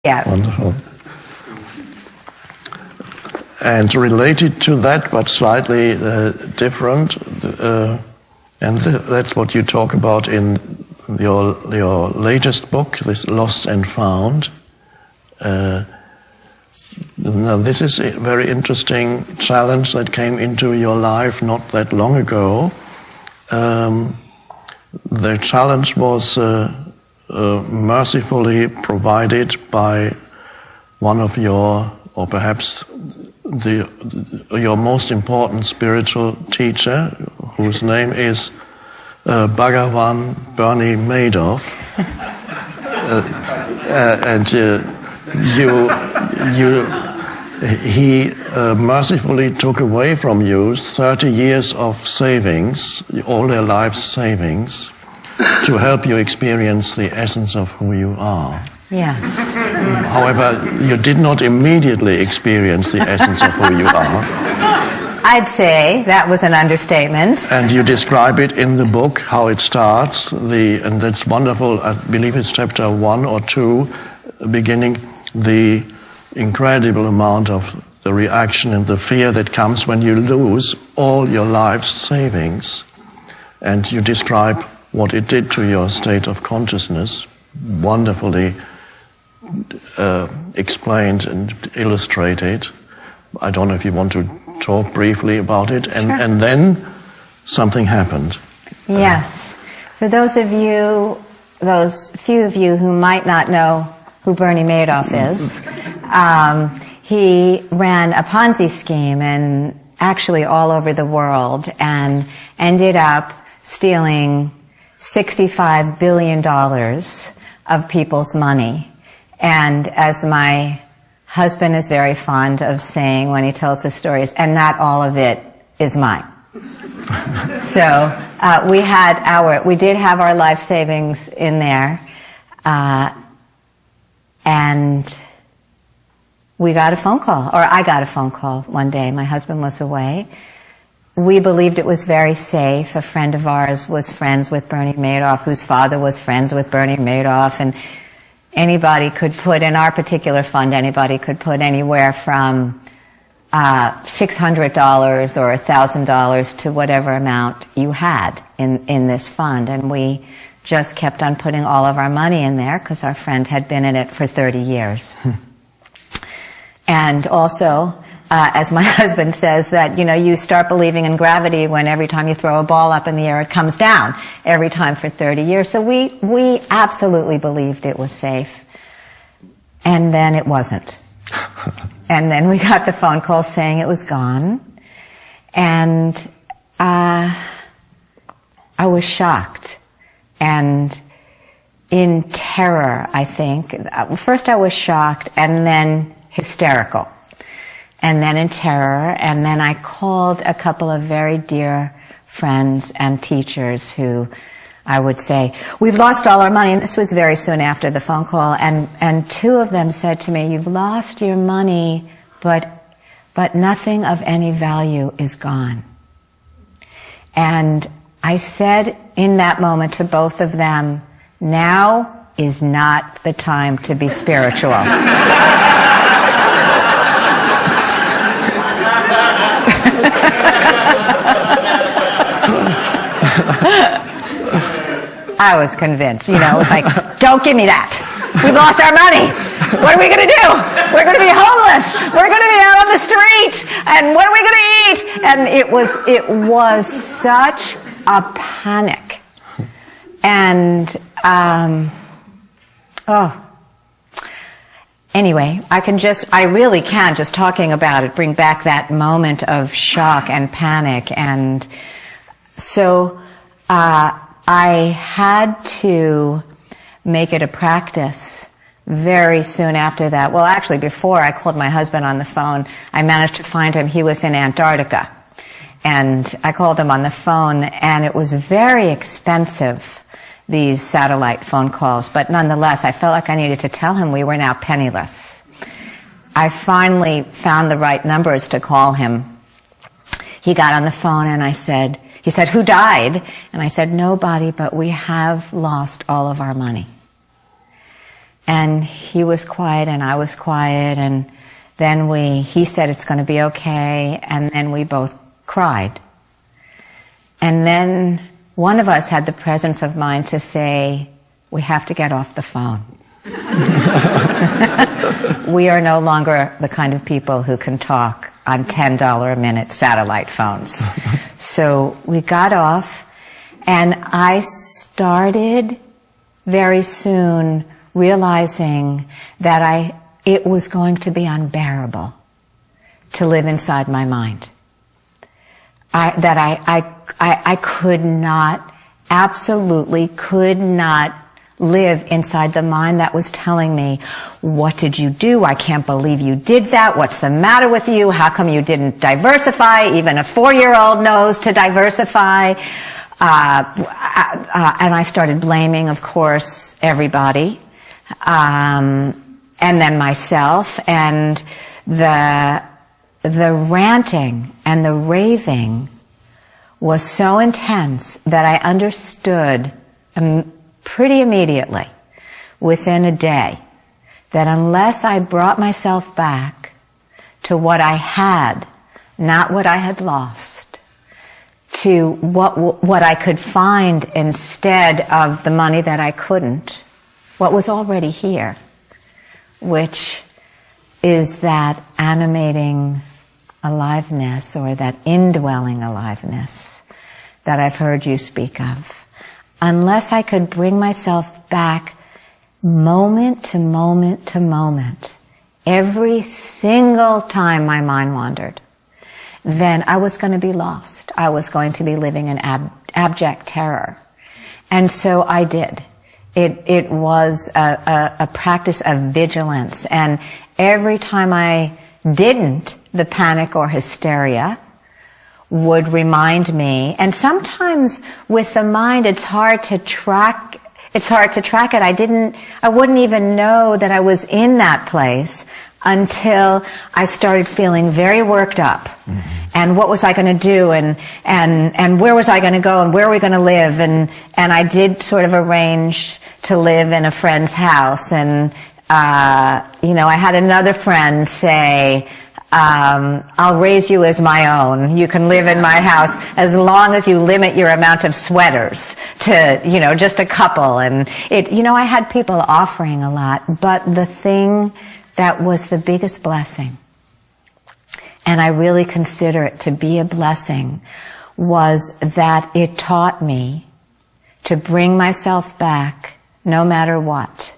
Yeah. Wonderful. And related to that, but slightly different, and that's what you talk about in your latest book, this Lost and Found. Now, this is a very interesting challenge that came into your life not that long ago. The challenge was mercifully provided by one of your, or perhaps your most important spiritual teacher, whose name is Bhagavan Bernie Madoff, and he mercifully took away from you 30 years of savings, all their life's savings, to help you experience the essence of who you are. Yes. However, you did not immediately experience the essence of who you are. I'd say that was an understatement. And you describe it in the book, how it starts, and that's wonderful. I believe it's chapter 1 or 2, beginning, the incredible amount of the reaction and the fear that comes when you lose all your life's savings. And you describe what it did to your state of consciousness, wonderfully explained and illustrated. I don't know if you want to talk briefly about it. And, sure. And then something happened. Yes. For those few of you who might not know who Bernie Madoff is, he ran a Ponzi scheme and actually all over the world and ended up stealing $65 billion of people's money. And as my husband is very fond of saying when he tells the stories, and not all of it is mine. So we did have our life savings in there, and we got a phone call, or I got a phone call one day. My husband was away. We believed it was very safe. A friend of ours was friends with Bernie Madoff, whose father was friends with Bernie Madoff, and anybody could put, in our particular fund, anybody could put anywhere from $600 or $1,000 to whatever amount you had in this fund. And we just kept on putting all of our money in there because our friend had been in it for 30 years. And also, as my husband says, that, you start believing in gravity when every time you throw a ball up in the air, it comes down every time for 30 years. So we absolutely believed it was safe. And then it wasn't. And then we got the phone call saying it was gone. And I was shocked and in terror, I think. First I was shocked and then hysterical. And then in terror, and then I called a couple of very dear friends and teachers who I would say, we've lost all our money, and this was very soon after the phone call, and two of them said to me, you've lost your money, but nothing of any value is gone. And I said in that moment to both of them, now is not the time to be spiritual. I was convinced, like, don't give me that. We've lost our money. What are we going to do? We're going to be homeless. We're going to be out on the street. And what are we going to eat? And it was such a panic. And, anyway, I really can, just talking about it, bring back that moment of shock and panic. And so, I had to make it a practice very soon after that. Well, actually, before I called my husband on the phone, I managed to find him. He was in Antarctica. And I called him on the phone, and it was very expensive, these satellite phone calls. But nonetheless, I felt like I needed to tell him we were now penniless. I finally found the right numbers to call him. He got on the phone, and he said, who died? And I said, nobody, but we have lost all of our money. And he was quiet and I was quiet, and then he said it's going to be okay, and then we both cried. And then one of us had the presence of mind to say, we have to get off the phone. We are no longer the kind of people who can talk on $10 a minute satellite phones. So we got off, and I started very soon realizing that it was going to be unbearable to live inside my mind. I could not, absolutely could not live inside the mind that was telling me, what did you do? I can't believe you did that. What's the matter with you? How come you didn't diversify? Even a 4-year-old knows to diversify. And I started blaming, of course, everybody. And then myself, and the ranting and the raving was so intense that I understood pretty immediately, within a day, that unless I brought myself back to what I had, not what I had lost, to what I could find instead of the money that I couldn't, what was already here, which is that animating aliveness, or that indwelling aliveness that I've heard you speak of. Unless I could bring myself back moment to moment to moment, every single time my mind wandered, then I was going to be lost. I was going to be living in abject terror. And so I did. It was a practice of vigilance. And every time I didn't, the panic or hysteria would remind me. And sometimes with the mind, it's hard to track it. I wouldn't even know that I was in that place until I started feeling very worked up. Mm-hmm. And what was I going to do, and where was I going to go, and where were we going to live, and I did sort of arrange to live in a friend's house, and I had another friend say, I'll raise you as my own. You can live in my house as long as you limit your amount of sweaters to, just a couple. And I had people offering a lot, but the thing that was the biggest blessing, and I really consider it to be a blessing, was that it taught me to bring myself back no matter what,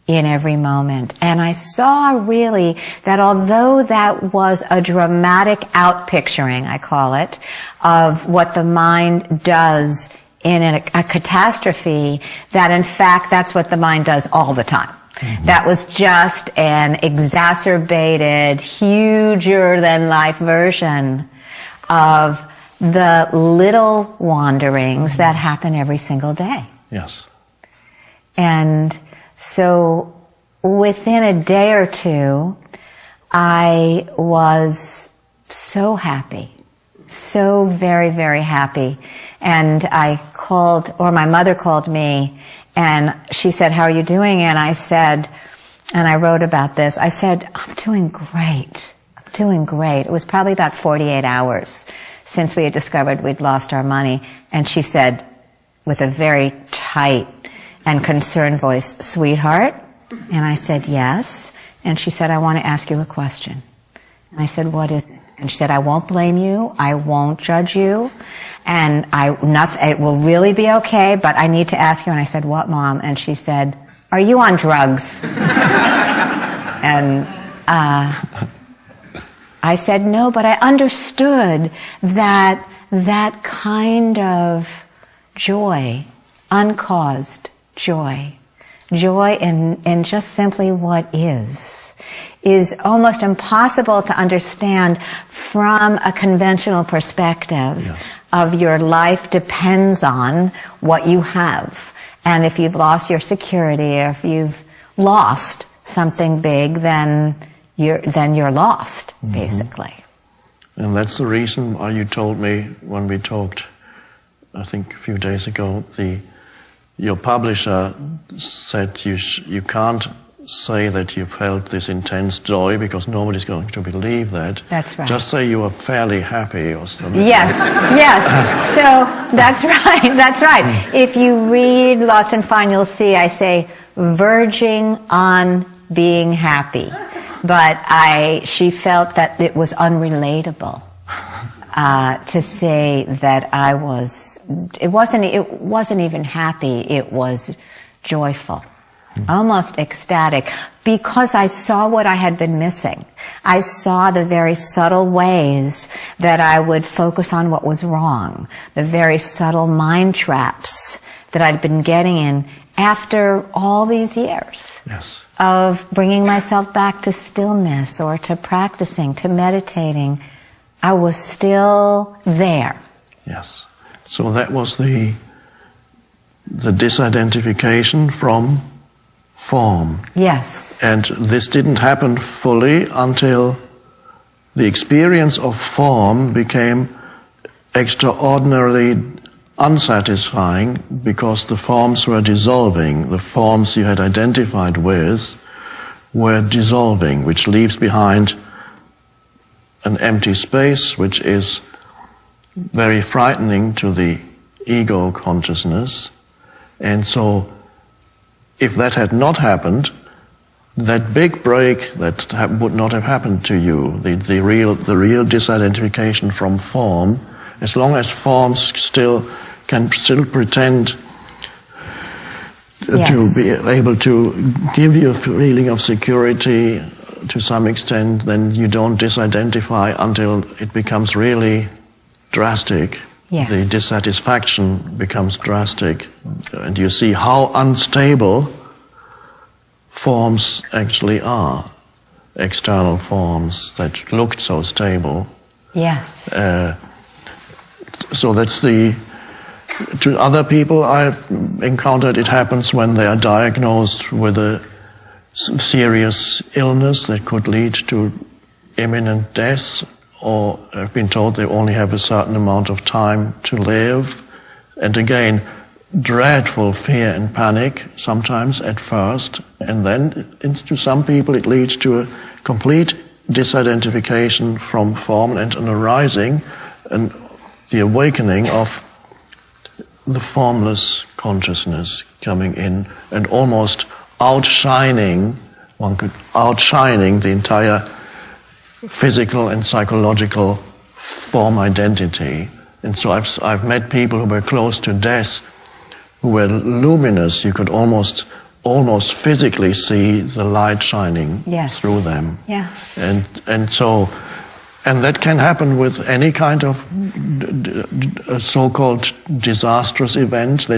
in every moment. And I saw really that although that was a dramatic outpicturing, I call it, of what the mind does in a catastrophe, that in fact that's what the mind does all the time. Mm-hmm. That was just an exacerbated, huger than life version of the little wanderings that happen every single day. Yes. And so within a day or two, I was so happy, so very, very happy. And my mother called me, and she said, how are you doing? And I said, and I wrote about this, I said, I'm doing great. I'm doing great. It was probably about 48 hours since we had discovered we'd lost our money. And she said, with a very tight and concerned voice, sweetheart? And I said, yes. And she said, I want to ask you a question. And I said, what is it? And she said, I won't blame you. I won't judge you. And it will really be okay, but I need to ask you. And I said, what, Mom? And she said, are you on drugs? And I said, no, but I understood that kind of joy, uncaused joy in just simply what is almost impossible to understand from a conventional perspective. Yes. Of your life depends on what you have. And if you've lost your security, or if you've lost something big, then you're lost, mm-hmm. basically. And that's the reason why you told me when we talked, I think a few days ago, your publisher said you can't say that you felt this intense joy because nobody's going to believe that. That's right. Just say you were fairly happy or something. Yes, yes. So that's right, that's right. If you read Lost and Found, you'll see I say verging on being happy. But she felt that it was unrelatable to say that I was, it wasn't even happy, it was joyful. Almost ecstatic, because I saw what I had been missing. I saw the very subtle ways that I would focus on what was wrong, the very subtle mind traps that I'd been getting in after all these years. Yes. Of bringing myself back to stillness or to practicing, to meditating. I was still there. Yes. So that was the disidentification from form. Yes. And this didn't happen fully until the experience of form became extraordinarily unsatisfying because the forms were dissolving. The forms you had identified with were dissolving, which leaves behind an empty space, which is very frightening to the ego consciousness. And so if that had not happened, that big break that would not have happened to you, the real disidentification from form, as long as forms can still pretend yes. to be able to give you a feeling of security to some extent, then you don't disidentify until it becomes really drastic. Yes. The dissatisfaction becomes drastic, and you see how unstable forms actually are, external forms that looked so stable. Yes. So that's to other people I've encountered, it happens when they are diagnosed with a serious illness that could lead to imminent death, or have been told they only have a certain amount of time to live. And again, dreadful fear and panic sometimes at first, and then to some people it leads to a complete disidentification from form and an arising and the awakening of the formless consciousness coming in and almost outshining the entire physical and psychological form identity. And so I've met people who were close to death, who were luminous. You could almost physically see the light shining yes. through them. Yes. And that can happen with any kind of so-called disastrous event. There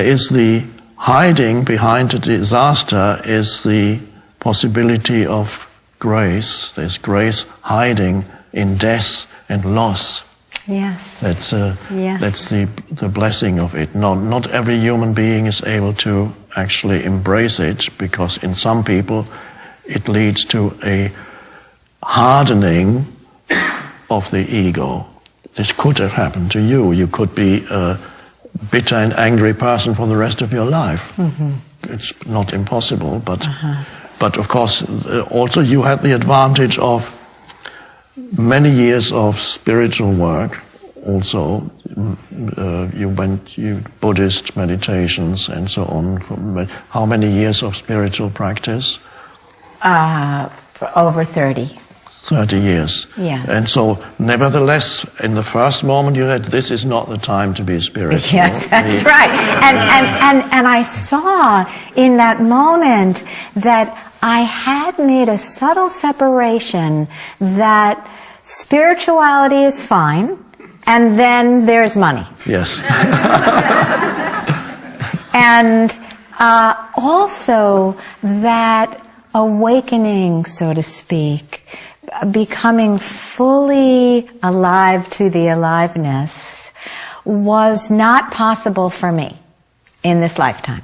is the hiding behind the disaster is the possibility of grace. There's grace hiding in death and loss. Yes. That's yes. the blessing of it. Not every human being is able to actually embrace it, because in some people it leads to a hardening of the ego. This could have happened to you. You could be a bitter and angry person for the rest of your life. Mm-hmm. It's not impossible, but of course also you had the advantage of many years of spiritual work. Also, you Buddhist meditations and so on. How many years of spiritual practice? For over 30. 30 years. Yes. And so, nevertheless, in the first moment you said, this is not the time to be spiritual. Yes, that's right. And I saw in that moment that I had made a subtle separation that spirituality is fine, and then there's money. Yes. And also that awakening, so to speak, becoming fully alive to the aliveness was not possible for me in this lifetime.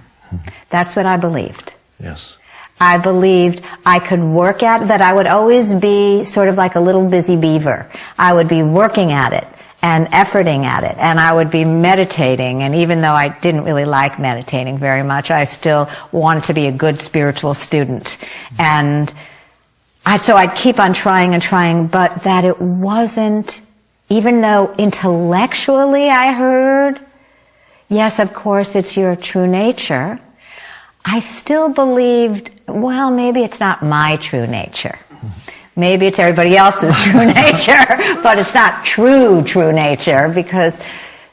That's what I believed. Yes. I believed I could work at it, that I would always be sort of like a little busy beaver. I would be working at it. and efforting at it. And I would be meditating, and even though I didn't really like meditating very much, I still wanted to be a good spiritual student. And so I'd keep on trying and trying, but that it wasn't, even though intellectually I heard, yes, of course, it's your true nature, I still believed, well, maybe it's not my true nature. Maybe it's everybody else's true nature, but it's not true nature because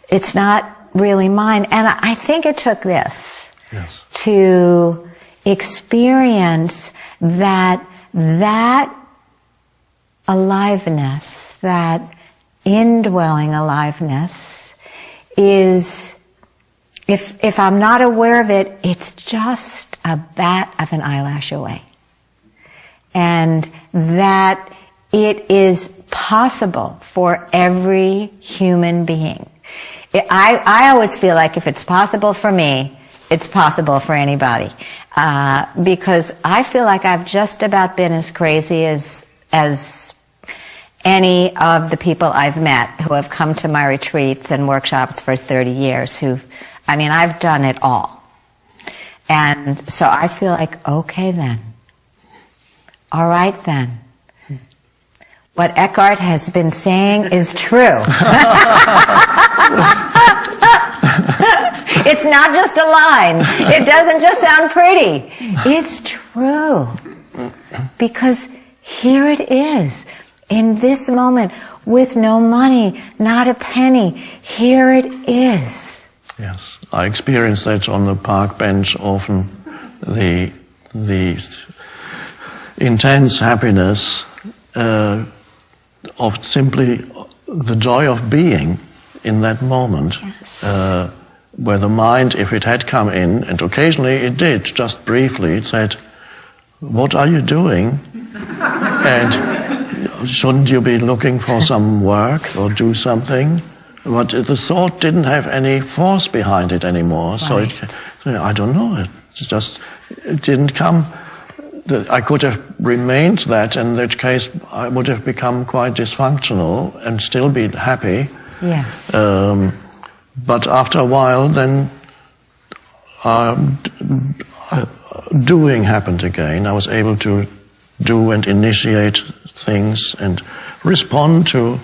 it's not really mine. And I think it took this to experience that aliveness, that indwelling aliveness is, if I'm not aware of it, it's just a bat of an eyelash away. And that it is possible for every human being. I always feel like if it's possible for me, it's possible for anybody. Because I feel like I've just about been as crazy as any of the people I've met who have come to my retreats and workshops for 30 years I've done it all. And so I feel like, okay then. All right then. What Eckhart has been saying is true. It's not just a line. It doesn't just sound pretty. It's true. Because here it is, in this moment, with no money, not a penny. Here it is. Yes, I experience that on the park bench often. The intense happiness of simply the joy of being in that moment, where the mind, if it had come in, and occasionally it did, just briefly, it said, "What are you doing? And shouldn't you be looking for some work or do something?" But the thought didn't have any force behind it anymore, right. So I don't know, it didn't come. I could have remained that, in which case I would have become quite dysfunctional and still be happy. Yes. But after a while, then doing happened again. I was able to do and initiate things and respond to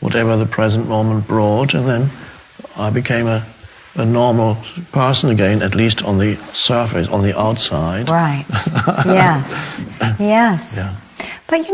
whatever the present moment brought, and then I became a normal person again, at least on the surface, on the outside. Right. Yes. Yes. Yeah. But